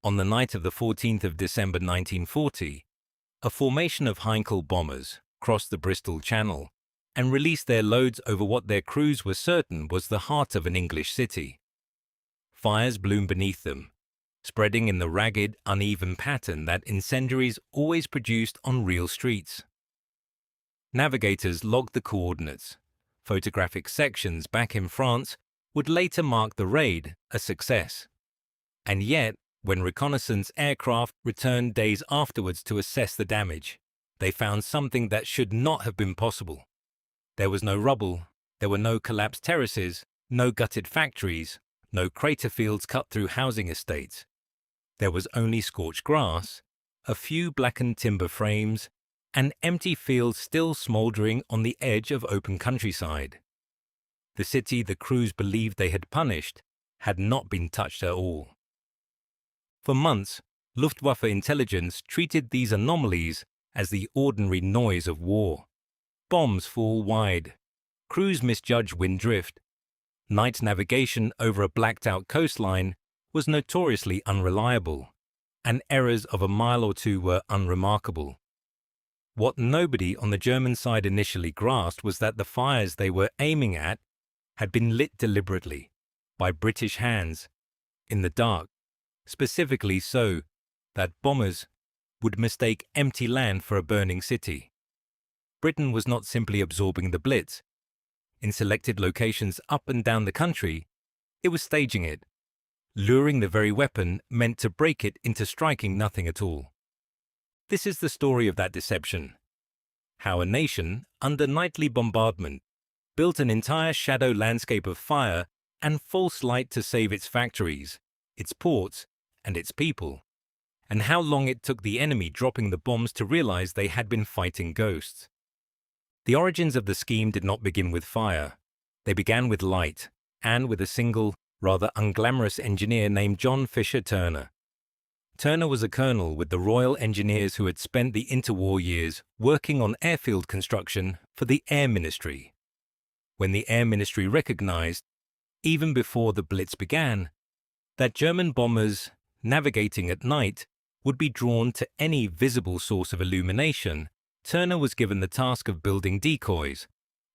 On the night of the 14th of December 1940, a formation of Heinkel bombers crossed the Bristol Channel and released their loads over what their crews were certain was the heart of an English city. Fires bloomed beneath them, spreading in the ragged, uneven pattern that incendiaries always produced on real streets. Navigators logged the coordinates. Photographic sections back in France would later mark the raid a success. And yet, when reconnaissance aircraft returned days afterwards to assess the damage, they found something that should not have been possible. There was no rubble, there were no collapsed terraces, no gutted factories, no crater fields cut through housing estates. There was only scorched grass, a few blackened timber frames, and empty fields still smouldering on the edge of open countryside. The city the crews believed they had punished had not been touched at all. For months, Luftwaffe intelligence treated these anomalies as the ordinary noise of war. Bombs fall wide, crews misjudge wind drift. Night navigation over a blacked-out coastline was notoriously unreliable, and errors of a mile or two were unremarkable. What nobody on the German side initially grasped was that the fires they were aiming at had been lit deliberately, by British hands, in the dark, specifically so that bombers would mistake empty land for a burning city. Britain was not simply absorbing the Blitz. In selected locations up and down the country, it was staging it, luring the very weapon meant to break it into striking nothing at all. This is the story of that deception. How a nation, under nightly bombardment, built an entire shadow landscape of fire and false light to save its factories, its ports, and its people, and how long it took the enemy dropping the bombs to realize they had been fighting ghosts. The origins of the scheme did not begin with fire. They began with light, and with a single, rather unglamorous engineer named John Fisher Turner. Turner was a colonel with the Royal Engineers who had spent the interwar years working on airfield construction for the Air Ministry. When the Air Ministry recognized, even before the Blitz began, that German bombers navigating at night would be drawn to any visible source of illumination, Turner was given the task of building decoys,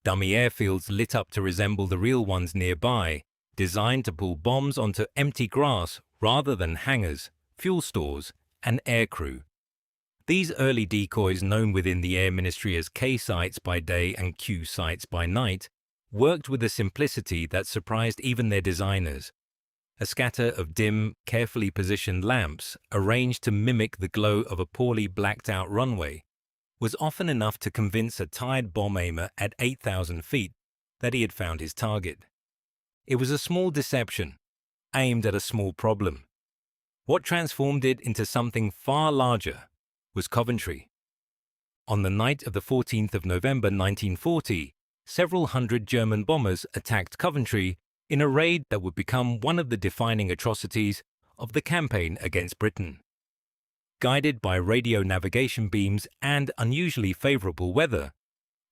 dummy airfields lit up to resemble the real ones nearby, designed to pull bombs onto empty grass rather than hangars, fuel stores, and aircrew. These early decoys, known within the Air Ministry as K sites by day and Q sites by night, worked with a simplicity that surprised even their designers. A scatter of dim, carefully positioned lamps, arranged to mimic the glow of a poorly blacked-out runway, was often enough to convince a tired bomb aimer at 8,000 feet that he had found his target. It was a small deception, aimed at a small problem. What transformed it into something far larger was Coventry. On the night of the 14th of November 1940, several hundred German bombers attacked Coventry in a raid that would become one of the defining atrocities of the campaign against Britain. Guided by radio navigation beams and unusually favorable weather,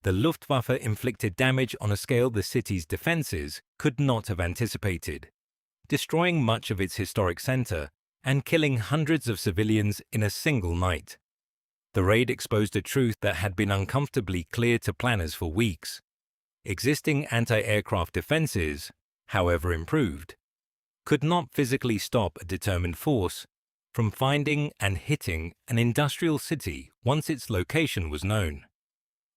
the Luftwaffe inflicted damage on a scale the city's defenses could not have anticipated, destroying much of its historic center and killing hundreds of civilians in a single night. The raid exposed a truth that had been uncomfortably clear to planners for weeks. Existing anti-aircraft defenses, however improved, could not physically stop a determined force from finding and hitting an industrial city once its location was known.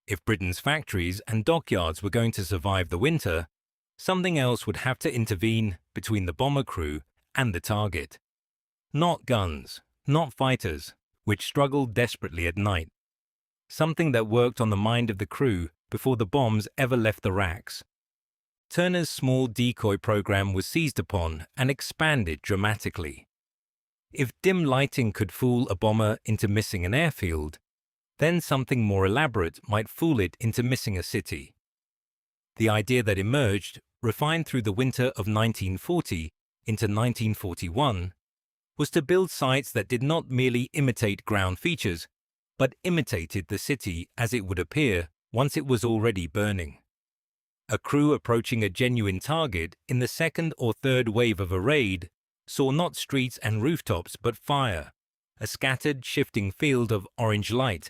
If Britain's factories and dockyards were going to survive the winter, something else would have to intervene between the bomber crew and the target. Not guns, not fighters, which struggled desperately at night. Something that worked on the mind of the crew before the bombs ever left the racks. Turner's small decoy program was seized upon and expanded dramatically. If dim lighting could fool a bomber into missing an airfield, then something more elaborate might fool it into missing a city. The idea that emerged, refined through the winter of 1940 into 1941, was to build sites that did not merely imitate ground features, but imitated the city as it would appear once it was already burning. A crew approaching a genuine target in the second or third wave of a raid saw not streets and rooftops but fire, a scattered, shifting field of orange light,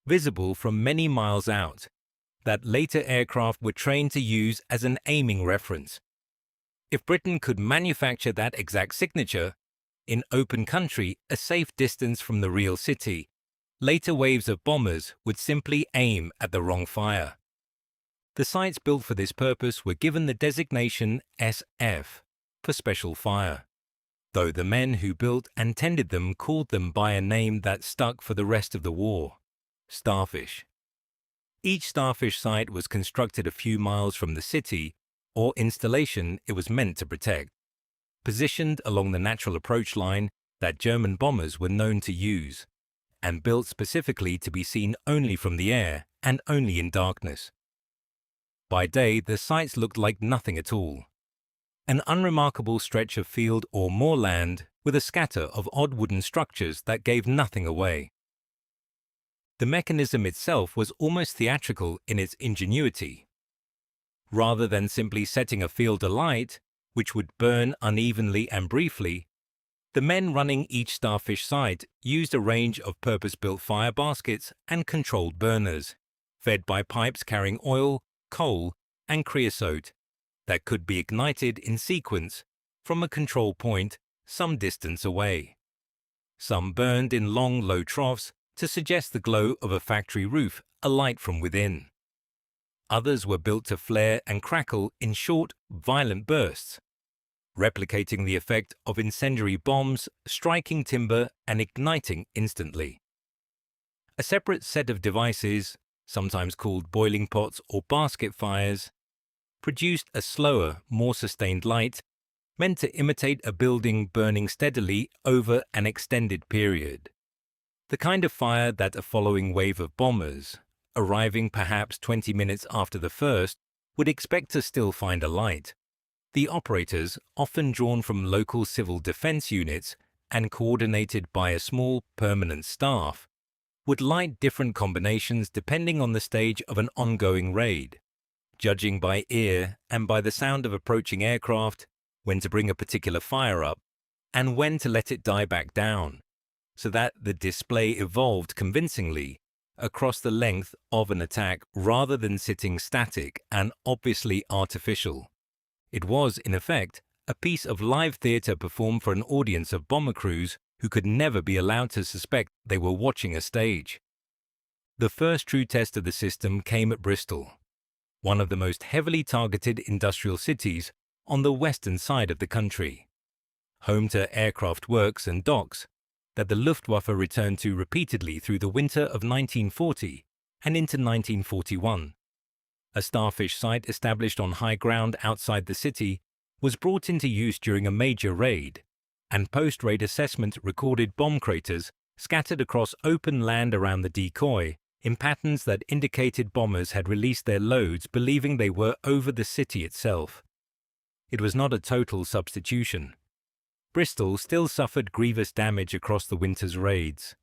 visible from many miles out, that later aircraft were trained to use as an aiming reference. If Britain could manufacture that exact signature, in open country, a safe distance from the real city, later waves of bombers would simply aim at the wrong fire. The sites built for this purpose were given the designation SF, for special fire, though the men who built and tended them called them by a name that stuck for the rest of the war: Starfish. Each Starfish site was constructed a few miles from the city or installation it was meant to protect, positioned along the natural approach line that German bombers were known to use, and built specifically to be seen only from the air and only in darkness. By day, the sites looked like nothing at all. An unremarkable stretch of field or moorland with a scatter of odd wooden structures that gave nothing away. The mechanism itself was almost theatrical in its ingenuity. Rather than simply setting a field alight, which would burn unevenly and briefly, the men running each Starfish site used a range of purpose-built fire baskets and controlled burners, fed by pipes carrying oil, coal, and creosote, that could be ignited in sequence from a control point some distance away. Some burned in long, low troughs to suggest the glow of a factory roof alight from within. Others were built to flare and crackle in short, violent bursts, replicating the effect of incendiary bombs striking timber and igniting instantly. A separate set of devices, sometimes called boiling pots or basket fires, produced a slower, more sustained light meant to imitate a building burning steadily over an extended period. The kind of fire that a following wave of bombers, arriving perhaps 20 minutes after the first, would expect to still find a light. The operators, often drawn from local civil defense units and coordinated by a small permanent staff, would light different combinations depending on the stage of an ongoing raid, judging by ear and by the sound of approaching aircraft when to bring a particular fire up and when to let it die back down, so that the display evolved convincingly across the length of an attack rather than sitting static and obviously artificial. It was, in effect, a piece of live theatre performed for an audience of bomber crews who could never be allowed to suspect they were watching a stage. The first true test of the system came at Bristol, one of the most heavily targeted industrial cities on the western side of the country, home to aircraft works and docks that the Luftwaffe returned to repeatedly through the winter of 1940 and into 1941. A Starfish site established on high ground outside the city was brought into use during a major raid, and post-raid assessment recorded bomb craters scattered across open land around the decoy in patterns that indicated bombers had released their loads believing they were over the city itself. It was not a total substitution. Bristol still suffered grievous damage across the winter's raids,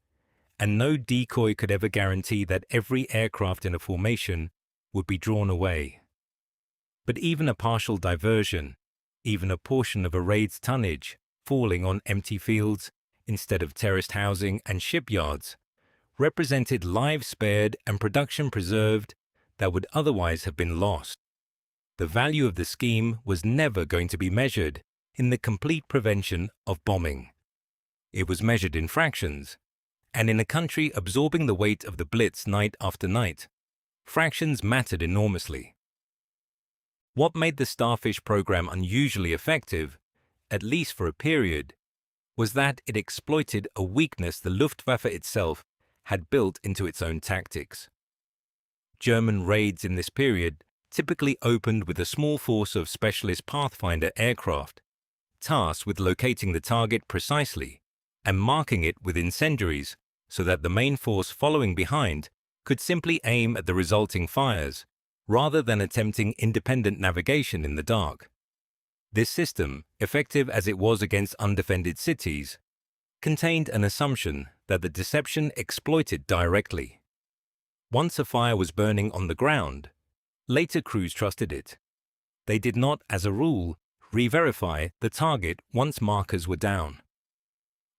and no decoy could ever guarantee that every aircraft in a formation would be drawn away. But even a partial diversion, even a portion of a raid's tonnage falling on empty fields instead of terraced housing and shipyards, represented lives spared and production preserved that would otherwise have been lost. The value of the scheme was never going to be measured in the complete prevention of bombing. It was measured in fractions, and in a country absorbing the weight of the Blitz night after night, fractions mattered enormously. What made the Starfish program unusually effective, at least for a period, was that it exploited a weakness the Luftwaffe itself had built into its own tactics. German raids in this period typically opened with a small force of specialist Pathfinder aircraft, tasked with locating the target precisely and marking it with incendiaries so that the main force following behind could simply aim at the resulting fires rather than attempting independent navigation in the dark. This system, effective as it was against undefended cities, contained an assumption that the deception exploited directly. Once a fire was burning on the ground, later crews trusted it. They did not, as a rule, re-verify the target once markers were down.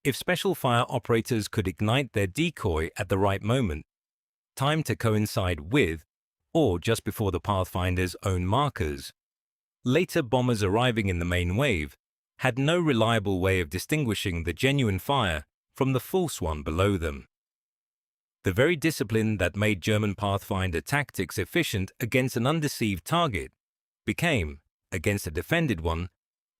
If special fire operators could ignite their decoy at the right moment, timed to coincide with or just before the Pathfinder's own markers, later bombers arriving in the main wave had no reliable way of distinguishing the genuine fire from the false one below them. The very discipline that made German Pathfinder tactics efficient against an undeceived target became, against a defended one,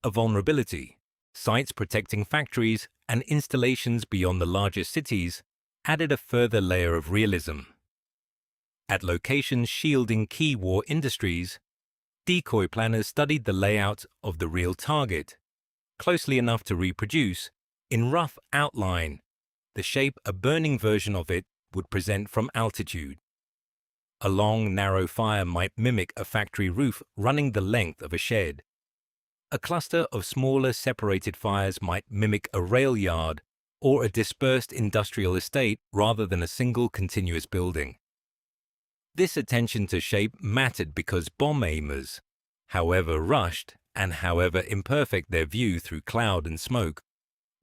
a vulnerability. Sites protecting factories and installations beyond the larger cities added a further layer of realism. At locations shielding key war industries, decoy planners studied the layout of the real target, closely enough to reproduce, in rough outline, the shape a burning version of it would present from altitude. A long, narrow fire might mimic a factory roof running the length of a shed. A cluster of smaller separated fires might mimic a rail yard or a dispersed industrial estate rather than a single continuous building. This attention to shape mattered because bomb aimers, however rushed and however imperfect their view through cloud and smoke,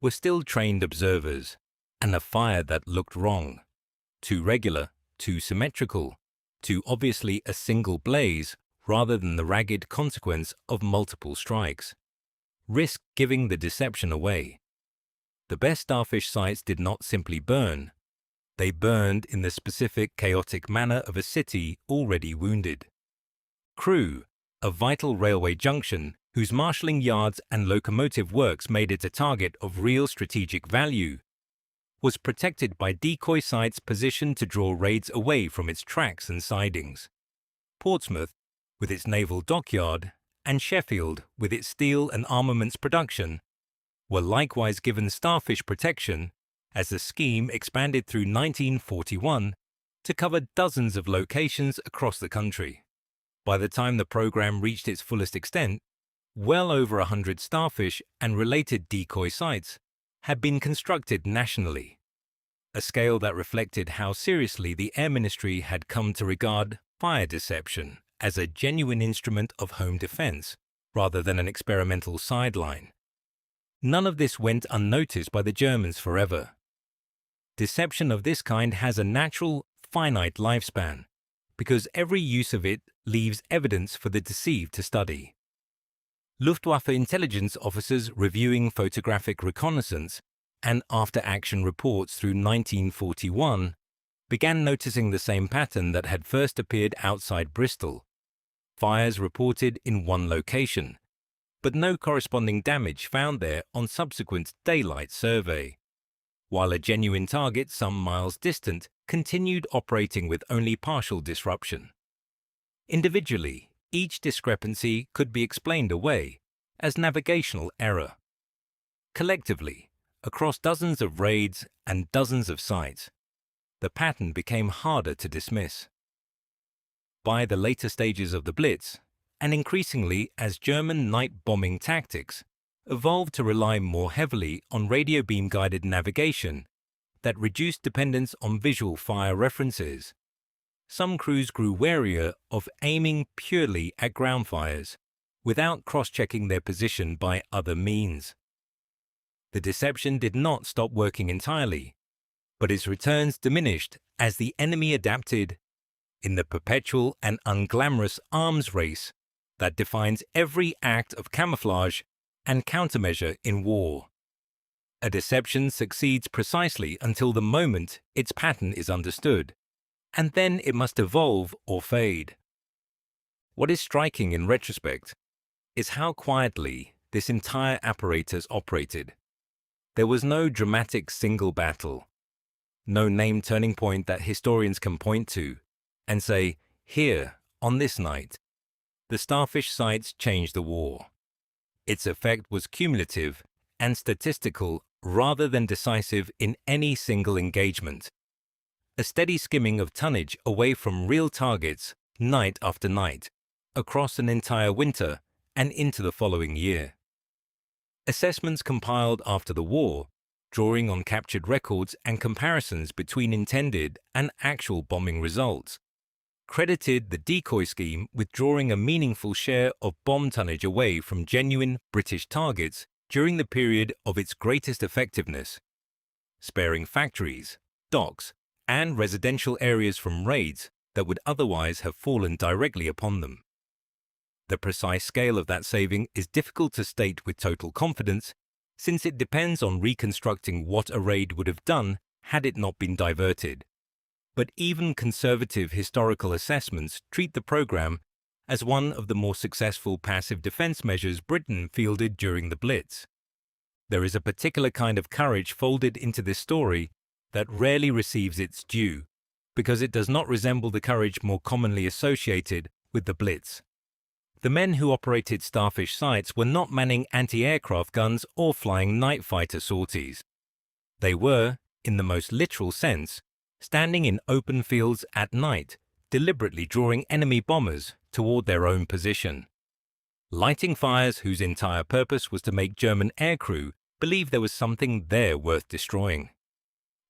were still trained observers, and a fire that looked wrong, too regular, too symmetrical, too obviously a single blaze rather than the ragged consequence of multiple strikes, risked giving the deception away. The best starfish sites did not simply burn. They burned in the specific chaotic manner of a city already wounded. Crewe, a vital railway junction whose marshalling yards and locomotive works made it a target of real strategic value, was protected by decoy sites positioned to draw raids away from its tracks and sidings. Portsmouth, with its naval dockyard, and Sheffield, with its steel and armaments production, were likewise given starfish protection as the scheme expanded through 1941 to cover dozens of locations across the country. By the time the program reached its fullest extent, well over 100 starfish and related decoy sites had been constructed nationally, a scale that reflected how seriously the Air Ministry had come to regard fire deception as a genuine instrument of home defense rather than an experimental sideline. None of this went unnoticed by the Germans forever. Deception of this kind has a natural, finite lifespan, because every use of it leaves evidence for the deceived to study. Luftwaffe intelligence officers reviewing photographic reconnaissance and after-action reports through 1941 began noticing the same pattern that had first appeared outside Bristol. Fires reported in one location, but no corresponding damage found there on subsequent daylight survey, while a genuine target some miles distant continued operating with only partial disruption. Individually, each discrepancy could be explained away as navigational error. Collectively, across dozens of raids and dozens of sites, the pattern became harder to dismiss. By the later stages of the Blitz, and increasingly as German night bombing tactics evolved to rely more heavily on radio beam-guided navigation that reduced dependence on visual fire references, some crews grew warier of aiming purely at ground fires without cross-checking their position by other means. The deception did not stop working entirely, but its returns diminished as the enemy adapted in the perpetual and unglamorous arms race that defines every act of camouflage and countermeasure in war. A deception succeeds precisely until the moment its pattern is understood, and then it must evolve or fade. What is striking in retrospect is how quietly this entire apparatus operated. There was no dramatic single battle, no named turning point that historians can point to and say, here, on this night, the starfish sites changed the war. Its effect was cumulative and statistical rather than decisive in any single engagement. A steady skimming of tonnage away from real targets night after night, across an entire winter and into the following year. Assessments compiled after the war, drawing on captured records and comparisons between intended and actual bombing results, credited the decoy scheme with drawing a meaningful share of bomb tonnage away from genuine British targets during the period of its greatest effectiveness, sparing factories, docks, and residential areas from raids that would otherwise have fallen directly upon them. The precise scale of that saving is difficult to state with total confidence, since it depends on reconstructing what a raid would have done had it not been diverted. But even conservative historical assessments treat the program as one of the more successful passive defense measures Britain fielded during the Blitz. There is a particular kind of courage folded into this story that rarely receives its due, because it does not resemble the courage more commonly associated with the Blitz. The men who operated starfish sites were not manning anti-aircraft guns or flying night fighter sorties. They were, in the most literal sense, standing in open fields at night, deliberately drawing enemy bombers toward their own position, lighting fires whose entire purpose was to make German aircrew believe there was something there worth destroying.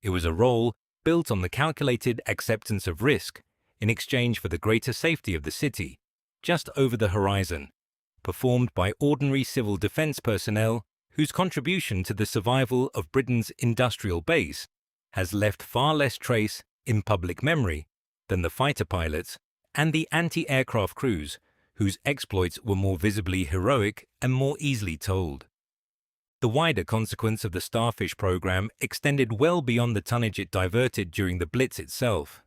It was a role built on the calculated acceptance of risk in exchange for the greater safety of the city, just over the horizon, performed by ordinary civil defense personnel whose contribution to the survival of Britain's industrial base has left far less trace in public memory than the fighter pilots and the anti-aircraft crews whose exploits were more visibly heroic and more easily told. The wider consequence of the Starfish program extended well beyond the tonnage it diverted during the Blitz itself.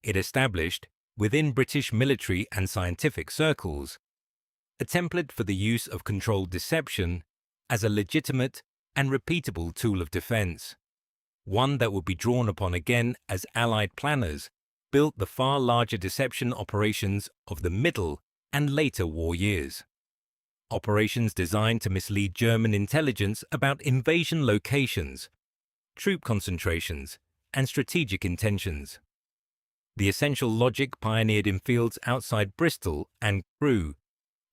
It established, within British military and scientific circles, a template for the use of controlled deception as a legitimate and repeatable tool of defense, one that would be drawn upon again as Allied planners built the far larger deception operations of the middle and later war years. Operations designed to mislead German intelligence about invasion locations, troop concentrations, and strategic intentions. The essential logic pioneered in fields outside Bristol and Crewe,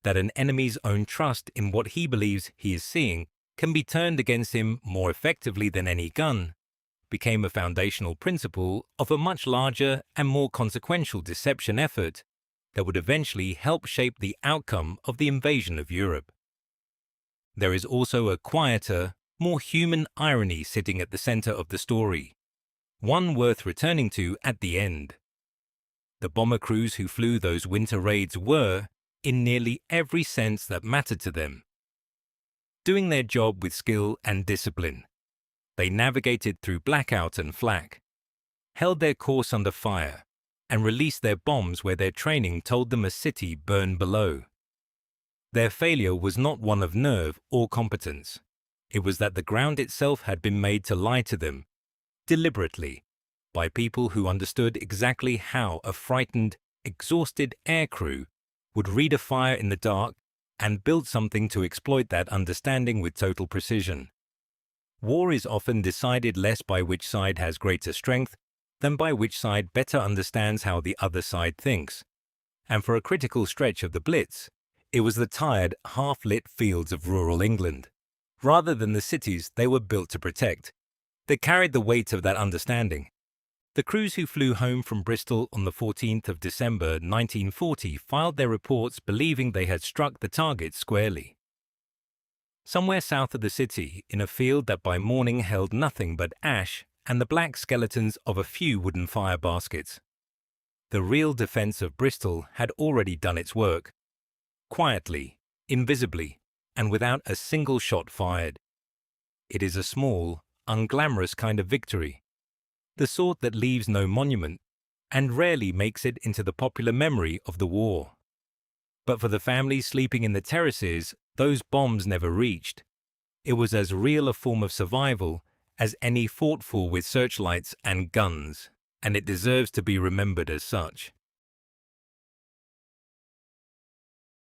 that an enemy's own trust in what he believes he is seeing can be turned against him more effectively than any gun, became a foundational principle of a much larger and more consequential deception effort that would eventually help shape the outcome of the invasion of Europe. There is also a quieter, more human irony sitting at the center of the story, one worth returning to at the end. The bomber crews who flew those winter raids were, in nearly every sense that mattered to them, doing their job with skill and discipline. They navigated through blackout and flak, held their course under fire, and released their bombs where their training told them a city burned below. Their failure was not one of nerve or competence. It was that the ground itself had been made to lie to them, deliberately, by people who understood exactly how a frightened, exhausted aircrew would read a fire in the dark and build something to exploit that understanding with total precision. War is often decided less by which side has greater strength than by which side better understands how the other side thinks. And for a critical stretch of the Blitz, it was the tired, half-lit fields of rural England, rather than the cities they were built to protect, that carried the weight of that understanding. The crews who flew home from Bristol on the 14th of December 1940 filed their reports believing they had struck the target squarely. Somewhere south of the city, in a field that by morning held nothing but ash and the black skeletons of a few wooden fire baskets, the real defense of Bristol had already done its work, quietly, invisibly, and without a single shot fired. It is a small, unglamorous kind of victory, the sort that leaves no monument and rarely makes it into the popular memory of the war. But for the families sleeping in the terraces, those bombs never reached. It was as real a form of survival as any fought for with searchlights and guns, and it deserves to be remembered as such.